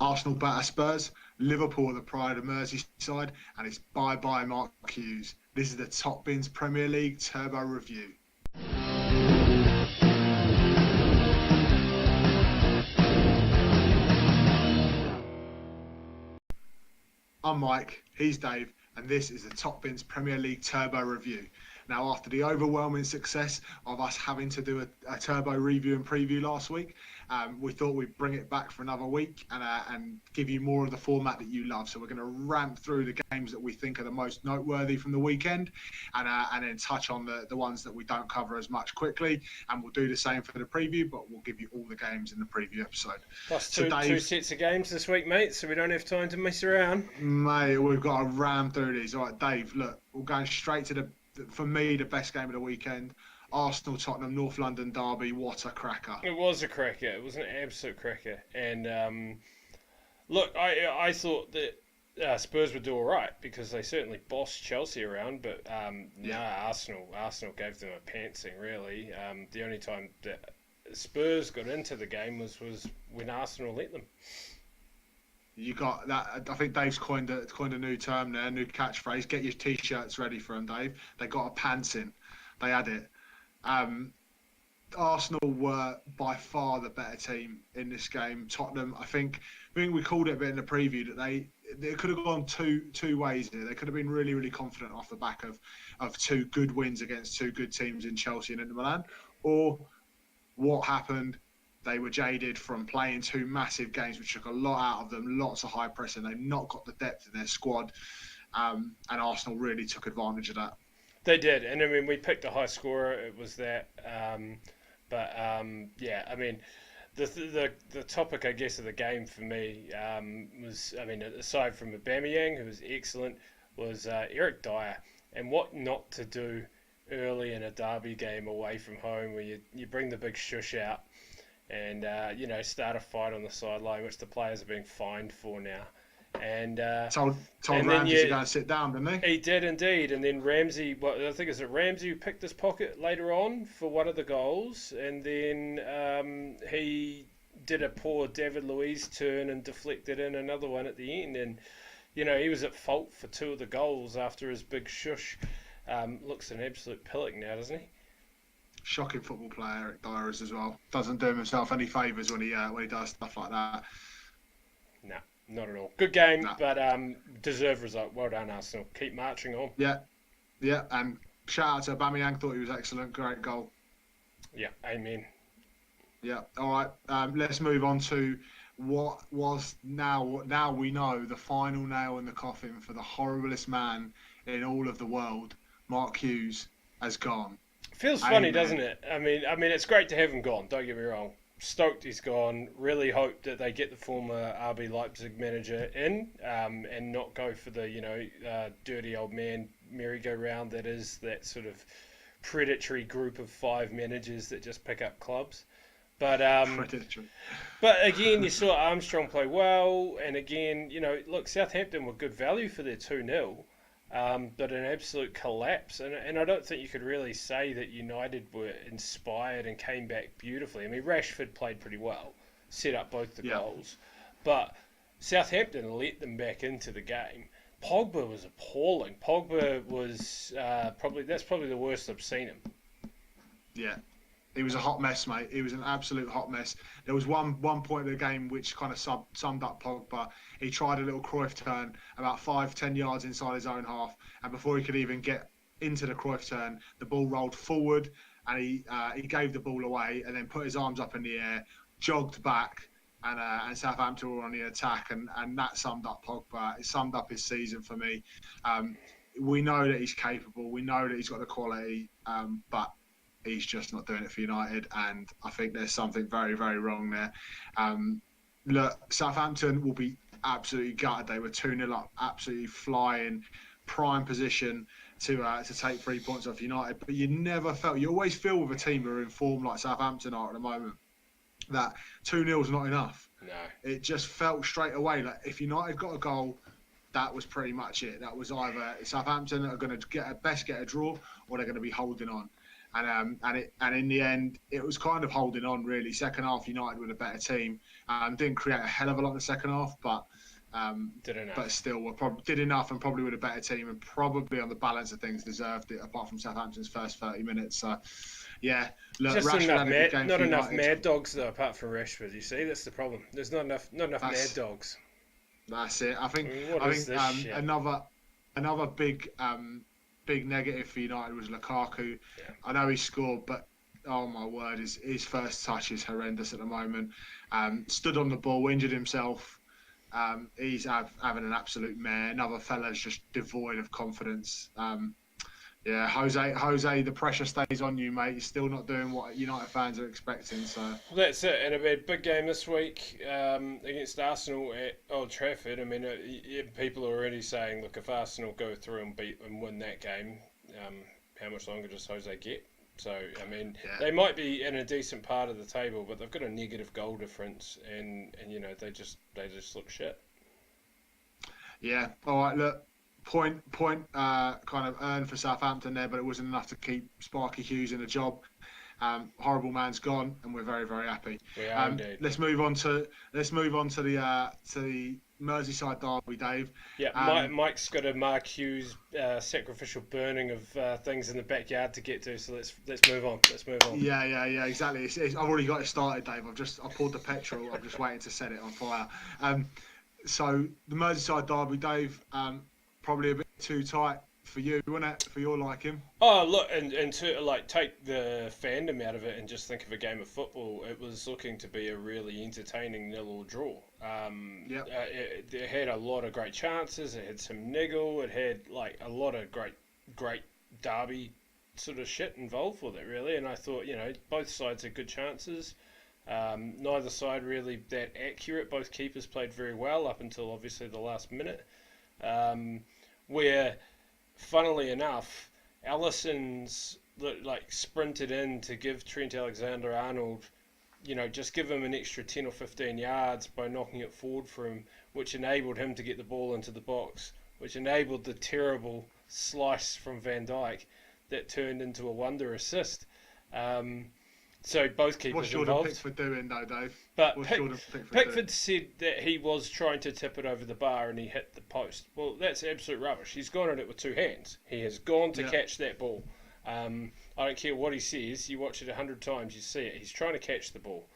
Arsenal batter Spurs, Liverpool are the pride of Merseyside, and it's bye-bye Mark Hughes. This is the Top Bins Premier League Turbo Review. I'm Mike, he's Dave, and this is the Top Bins Premier League Turbo Review. Now, after the overwhelming success of us having to do a turbo review and preview last week, we thought we'd bring it back for another week and give you more of the format that you love. So we're going to ramp through the games that we think are the most noteworthy from the weekend, and then touch on the ones that we don't cover as much quickly. And we'll do the same for the preview, but we'll give you all the games in the preview episode. Plus two sets of games this week, mate, so we don't have time to mess around. Mate, we've got to ram through these. All right, Dave, look, we're going straight to for me, the best game of the weekend. Arsenal, Tottenham, North London derby. What a cracker. It was a cracker. It was an absolute cracker. And look, I thought that Spurs would do all right because they certainly bossed Chelsea around. But Arsenal gave them a pantsing, really. The only time that Spurs got into the game was when Arsenal let them. You got that. I think Dave's coined a new term there, new catchphrase. Get your t-shirts ready for them, Dave. They got a pants in. They had it. Arsenal were by far the better team in this game. Tottenham, I think we called it a bit in the preview that they could have gone two ways here. They could have been really, really confident off the back of two good wins against two good teams in Chelsea and Inter Milan, or what happened. They were jaded from playing two massive games, which took a lot out of them, lots of high pressing. They've not got the depth in their squad, and Arsenal really took advantage of that. They did, and I mean, we picked a high scorer. It was that, yeah. I mean, the topic, I guess, of the game for me was, I mean, aside from Aubameyang, who was excellent, was Eric Dyer, and what not to do early in a derby game away from home, where you bring the big shush out. And start a fight on the sideline, which the players are being fined for now. And told Ramsey to go and sit down, didn't he? He did indeed. And then Ramsey, I think it's Ramsey who picked his pocket later on for one of the goals, and then he did a poor David Luiz turn and deflected in another one at the end. And he was at fault for two of the goals after his big shush. Looks an absolute pillock now, doesn't he? Shocking football player, Eric Dyer is as well. Doesn't do himself any favours when he does stuff like that. No, not at all. Good game, but deserved result. Well done, Arsenal. Keep marching on. Yeah, and shout out to Aubameyang. Thought he was excellent. Great goal. Yeah, amen. Yeah, all right. Let's move on to what was now we know the final nail in the coffin for the horriblest man in all of the world. Mark Hughes has gone. Feels funny, doesn't it? I mean, it's great to have him gone. Don't get me wrong. Stoked he's gone. Really hope that they get the former RB Leipzig manager in, and not go for the dirty old man merry-go-round that is that sort of predatory group of 5 managers that just pick up clubs. But again, you saw Armstrong play well, and again, look, Southampton were good value for their 2-0. But an absolute collapse. And I don't think you could really say that United were inspired and came back beautifully. I mean, Rashford played pretty well, set up both the goals. But Southampton let them back into the game. Pogba was appalling. Pogba was probably the worst I've seen him. Yeah. He was a hot mess, mate. He was an absolute hot mess. There was one point of the game which kind of summed up Pogba. He tried a little Cruyff turn about 5-10 yards inside his own half, and before he could even get into the Cruyff turn, the ball rolled forward, and he gave the ball away, and then put his arms up in the air, jogged back, and Southampton were on the attack, and that summed up Pogba. It summed up his season for me. We know that he's capable. We know that he's got the quality, but he's just not doing it for United, and I think there's something very, very wrong there. Look, Southampton will be absolutely gutted. They were 2-0 up, absolutely flying, prime position to take 3 points off United. But you always feel with a team who are in form like Southampton are at the moment, that 2-0 is not enough. No. It just felt straight away like if United got a goal, that was pretty much it. That was either Southampton are going to get a draw, or they're going to be holding on. and in the end, it was kind of holding on really. Second half, United were a better team. Didn't create a hell of a lot in the second half, Did enough. but still did enough and probably with a better team and probably on the balance of things deserved it. Apart from Southampton's first 30 minutes, so yeah. Look, Just Rashford had a good game not for enough United. mad dogs though, apart from Rashford. You see, that's the problem. There's not enough mad dogs. That's it. I think. I mean, what I is think this shit? another big negative for United was Lukaku. Yeah. I know he scored, but oh my word, his first touch is horrendous at the moment. Stood on the ball, injured himself. He's having an absolute mare. Another fella's just devoid of confidence. Yeah, Jose, the pressure stays on you, mate. You're still not doing what United fans are expecting. So That's it. And a big game this week against Arsenal at Old Trafford. I mean, people are already saying, look, if Arsenal go through and beat and win that game, how much longer does Jose get? So, I mean, They might be in a decent part of the table, but they've got a negative goal difference, and they just look shit. yeah, all right. Look, point kind of earned for Southampton there, but it wasn't enough to keep Sparky Hughes in a job. Horrible man's gone, and we're very, very happy. We are indeed. Let's move on to the Merseyside derby, Dave. Yeah, Mike's got a Mark Hughes sacrificial burning of things in the backyard to get to, so let's move on. Yeah, exactly. I've already got it started, Dave. I poured the petrol. I'm just waiting to set it on fire. So the Merseyside derby, Dave, probably a bit too tight for you, wasn't it? For your liking. Oh, look, and to take the fandom out of it and just think of a game of football, it was looking to be a really entertaining 0-0 draw. It had a lot of great chances. It had some niggle. It had a lot of great derby sort of shit involved with it, really. And I thought, both sides had good chances. Neither side really that accurate. Both keepers played very well up until obviously the last minute, where, funnily enough, Allison's sprinted in to give Trent Alexander-Arnold, just give him an extra 10 or 15 yards by knocking it forward for him, which enabled him to get the ball into the box, which enabled the terrible slice from Van Dijk that turned into a wonder assist. So both keepers What's Jordan involved. Pickford doing though, Dave? But Pickford said that he was trying to tip it over the bar and he hit the post. Well, that's absolute rubbish. He's gone at it with two hands. He has gone to catch that ball. I don't care what he says. You watch it 100 times, you see it. He's trying to catch the ball.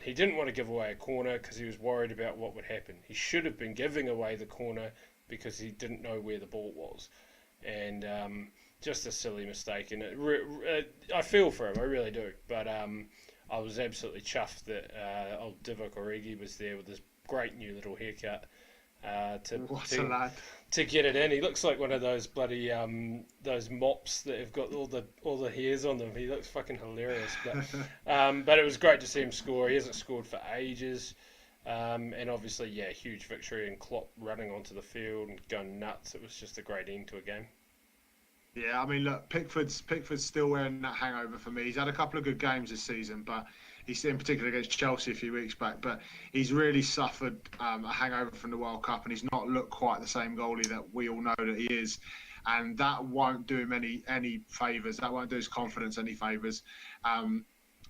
He didn't want to give away a corner because he was worried about what would happen. He should have been giving away the corner because he didn't know where the ball was. And just a silly mistake. And I feel for him, I really do. But I was absolutely chuffed that old Divock Origi was there with his great new little haircut to get it in. He looks like one of those bloody those mops that have got all the hairs on them. He looks fucking hilarious. But it was great to see him score. He hasn't scored for ages. And obviously, huge victory and Klopp running onto the field and going nuts. It was just a great end to a game. Yeah, I mean, look, Pickford's still wearing that hangover for me. He's had a couple of good games this season, but he's in particular against Chelsea a few weeks back. But he's really suffered a hangover from the World Cup, and he's not looked quite the same goalie that we all know that he is. And that won't do him any favours. That won't do his confidence any favours.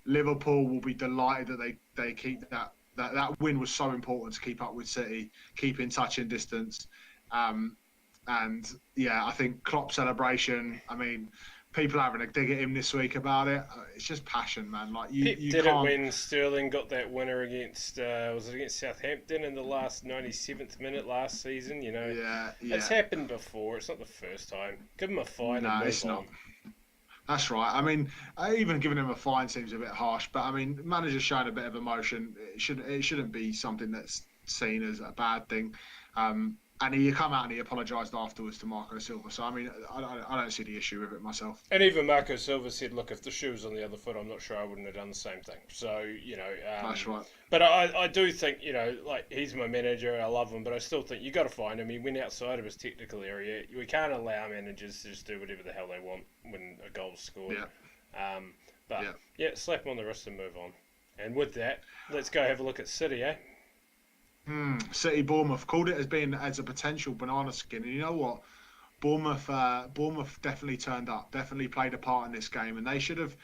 Liverpool will be delighted that they keep that win was so important to keep up with City, keep in touch and distance. And I think Klopp celebration. I mean, people are having a dig at him this week about it. It's just passion, man. You did can't... it when Sterling got that winner against was it against Southampton in the last 97th minute last season? Yeah. It's happened before. It's not the first time. Give him a fine. No, it's not. That's right. I mean, even giving him a fine seems a bit harsh. But I mean, manager's showing a bit of emotion. It shouldn't be something that's seen as a bad thing. And he come out and he apologised afterwards to Marco Silva. So, I mean, I don't see the issue with it myself. And even Marco Silva said, look, if the shoe was on the other foot, I'm not sure I wouldn't have done the same thing. So, That's right. But I do think, he's my manager. I love him. But I still think you got to find him. He went outside of his technical area. We can't allow managers to just do whatever the hell they want when a goal's scored. Slap him on the wrist and move on. And with that, let's go have a look at City, eh? City Bournemouth called it as a potential banana skin, and you know what? Bournemouth definitely turned up, definitely played a part in this game, and they should have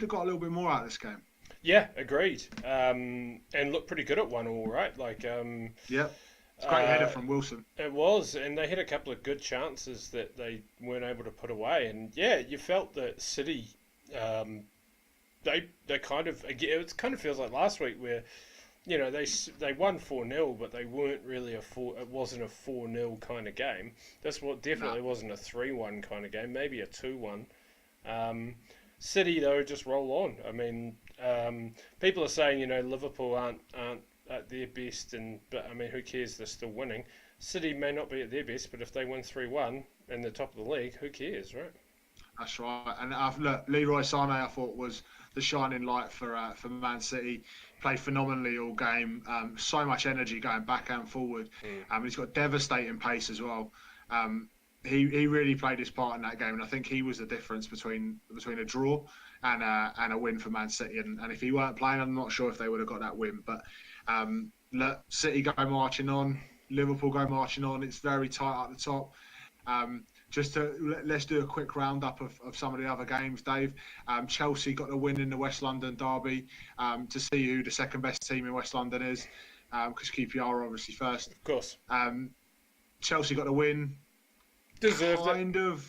got a little bit more out of this game. Yeah, agreed. And looked pretty good at 1-1, right? Yep, it's a great header Uh, from Wilson. it was, and they had a couple of good chances that they weren't able to put away. And yeah, you felt that City, um, they kind of it kind of feels like last week where they won 4-0, but they weren't really it wasn't a 4-0 kind of game. This definitely No, wasn't a 3-1 kind of game, maybe a 2-1. Um, City though just roll on. I mean, people are saying Liverpool aren't at their best, but I mean who cares? They're still winning. City may not be at their best, but if they win 3-1 in the top of the league, who cares, right? that's right. And look, Leroy Sané, I thought was the shining light for Man City. Played phenomenally all game. So much energy going back and forward. Mm. He's got devastating pace as well. Um, he really played his part in that game, and I think he was the difference between a draw and a win for Man City. And if he weren't playing, I'm not sure if they would have got that win. But look, City go marching on, Liverpool go marching on. It's very tight at the top. Let's do a quick roundup of some of the other games, Dave. Chelsea got the win in the West London derby to see who the second best team in West London is, because QPR are obviously first. Of course, Chelsea got the win. deserved it.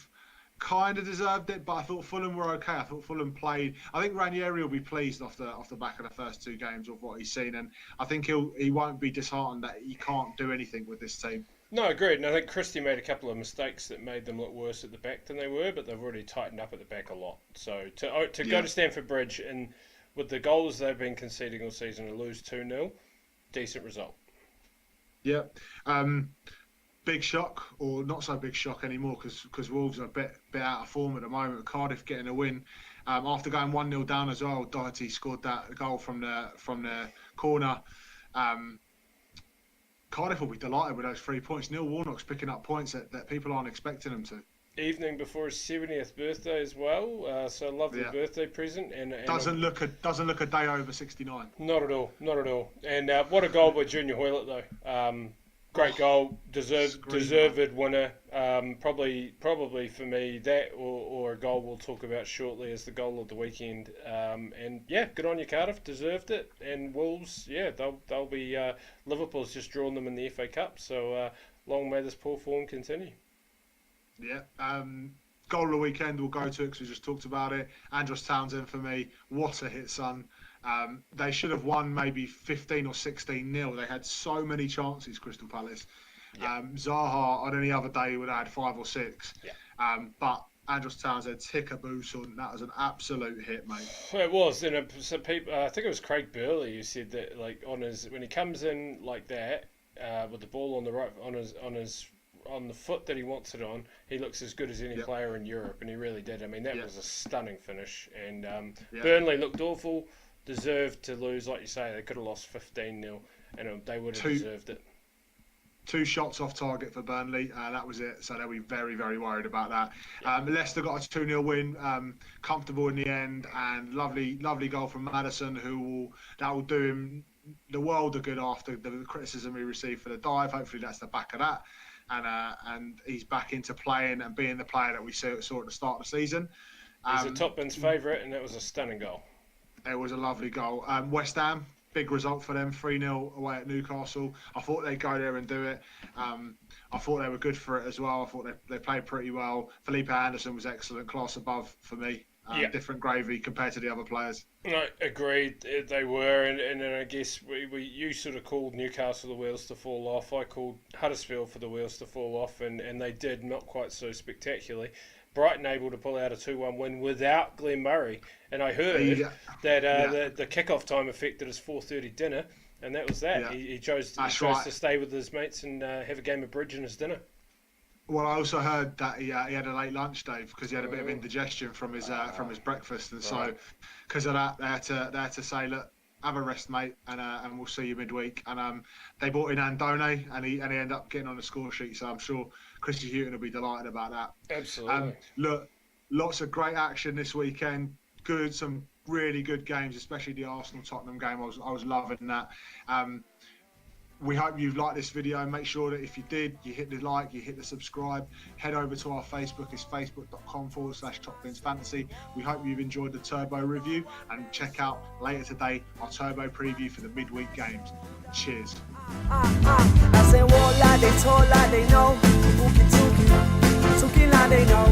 Kind of deserved it, but I thought Fulham were okay. I thought Fulham played. I think Ranieri will be pleased off the back of the first two games of what he's seen, and I think he won't be disheartened that he can't do anything with this team. No, agreed. And I think Christie made a couple of mistakes that made them look worse at the back than they were, but they've already tightened up at the back a lot. So to go Yeah, to Stamford Bridge and with the goals they've been conceding all season and lose 2-0, decent result. yeah. Big shock, or not so big shock anymore, because Wolves are a bit out of form at the moment. Cardiff getting a win after going 1-0 down as well. Doherty scored that goal from the corner. Um, Cardiff will be delighted with those 3 points. Neil Warnock's picking up points that people aren't expecting him to. Evening before his 70th birthday as well, so a lovely Yeah, birthday present. doesn't look a day over 69. Not at all, not at all. And what a goal by Junior Hoylett though. Great Oh, goal, screamer. deserved winner. Probably for me that or a goal we'll talk about shortly as the goal of the weekend. And yeah, good on you, Cardiff, deserved it. And Wolves, yeah, they'll be Liverpool's just drawn them in the FA Cup. So long may this poor form continue. Yeah. Goal of the weekend we'll go to it because we just talked about it. Andros Townsend for me. What a hit, son. They should have won maybe 15 or 16-0. They had so many chances, Crystal Palace. Yeah, Zaha on any other day would have had 5 or 6. yeah. But Andros Townsend, tick a boost on. That was an absolute hit, mate. It was, and some people. I think it was Craig Burley who said that, like when he comes in like that, with the ball on the right on the foot that he wants it on, he looks as good as any Yep. player in Europe, and he really did. I mean, that Yep. was a stunning finish, and Yep. Burnley looked awful, deserved to lose, like you say. They could have lost 15-0, and they would have Two deserved it. two shots off target for Burnley. That was it. So they'll be very, very worried about that. Yeah, Leicester got a 2-0 win, comfortable in the end, and lovely, lovely goal from Maddison, that will do him the world of good after the criticism he received for the dive. Hopefully that's the back of that. And he's back into playing and being the player that we saw at the start of the season. he's a Um, top bins favourite, and that was a stunning goal. it was a lovely goal. West Ham, big result for them, 3-0 away at Newcastle. I thought they'd go there and do it. I thought they were good for it as well. I thought they played pretty well. Felipe Anderson was excellent, class above for me. Yeah. Different gravy compared to the other players. No, agreed. They were, and then I guess you sort of called Newcastle the wheels to fall off. I called Huddersfield for the wheels to fall off, and they did, not quite so spectacularly. Brighton able to pull out a 2-1 win without Glenn Murray, and I heard Yeah, that yeah, the kickoff time affected his 4:30 dinner, and that was that. yeah. He chose That's to right. stay with his mates and have a game of bridge in his dinner. Well, I also heard that he had a late lunch, Dave, because he had a bit of Oh, indigestion from his breakfast, and right. so because of that, they had to say, look, have a rest, mate, and we'll see you midweek. And they brought in Andone, and he ended up getting on the score sheet. So I'm sure Chrissy Houghton will be delighted about that. Absolutely. Look, lots of great action this weekend. Some really good games, especially the Arsenal Tottenham game. I was loving that. We hope you've liked this video. Make sure that if you did, you hit the like, you hit the subscribe. Head over to our Facebook. It's facebook.com/TopBinsFantasy. We hope you've enjoyed the Turbo review, and check out later today our Turbo preview for the midweek games. Cheers. I say walk like they talk like they know, talking like they know.